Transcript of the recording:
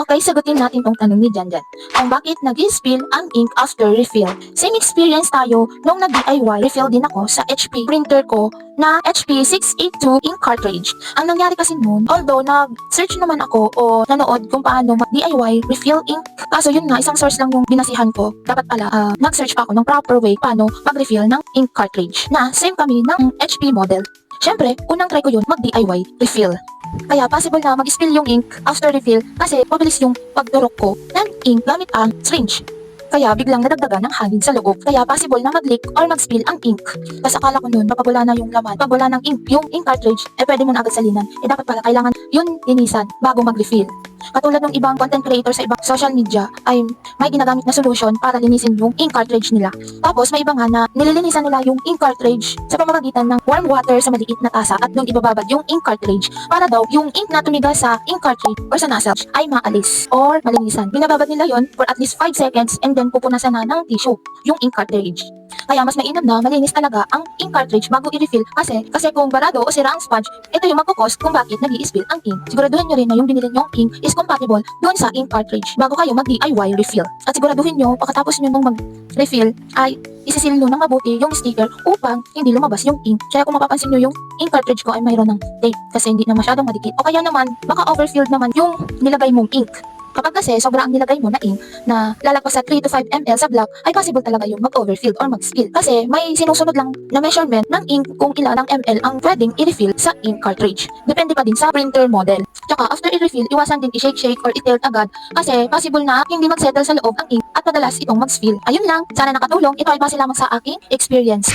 Okay, sagutin natin tong tanong ni Janjan. Kung bakit nag-spill ang ink after refill? Same experience tayo nung nag-DIY refill din ako sa HP printer ko na HP 682 ink cartridge. Ang nangyari kasi noon, although nag-search naman ako o nanood kung paano mag-DIY refill ink, kaso yun nga, isang source lang yung binasihan ko. Dapat pala, nag-search pa ako ng proper way paano mag-refill ng ink cartridge na same kami ng HP model. Siyempre, unang try ko yun, mag-DIY refill. Kaya possible na mag-spill yung ink after refill kasi mabilis yung pagturok ko ng ink gamit ang syringe. Kaya biglang nadagdagan ng hangin sa loob. Kaya possible na mag-leak or mag-spill ang ink. Kasi akala ko noon, kapag wala na yung laman, pag wala ng ink, yung ink cartridge, pwede mo na agad salinan. Dapat pala kailangan yun linisan bago mag-refill. Katulad ng ibang content creator sa ibang social media ay may ginagamit na solution para linisin yung ink cartridge nila. Tapos may iba nga na nililinisan nila yung ink cartridge sa pamamagitan ng warm water sa maliit na tasa at doon ibababad yung ink cartridge para daw yung ink na tumigas sa ink cartridge or sa nozzle ay maalis or malinisan. Binababad nila yon for at least 5 seconds and then pupunasan na ng tissue yung ink cartridge. Kaya mas mainam na malinis talaga ang ink cartridge bago i-refill kasi kung barado o sira ang sponge, ito yung magkukos kung bakit nag-i-spill ang ink. Siguraduhin nyo rin na yung binili nyong ink is compatible doon sa ink cartridge bago kayo mag-DIY refill. At siguraduhin nyo pagkatapos nyo nung mag-refill ay isisil nyo ng mabuti yung sticker upang hindi lumabas yung ink. Kaya kung mapapansin nyo yung ink cartridge ko ay mayroon ng tape kasi hindi na masyadong madikit. O kaya naman baka overfilled naman yung nilagay mong ink. Kapag kasi sobra ang nilagay mo na ink na lalagpas sa 3 to 5 ml sa block, ay possible talaga yung mag-overfill or mag-spill. Kasi may sinusunod lang na measurement ng ink kung ilan ang ml ang pwedeng i-refill sa ink cartridge. Depende pa din sa printer model. Tsaka after i-refill, iwasan din i-shake or i-tilt agad kasi possible na hindi mag-settle sa loob ang ink at madalas itong mag-spill. Ayun lang, sana nakatulong. Ito ay base lamang sa aking experience.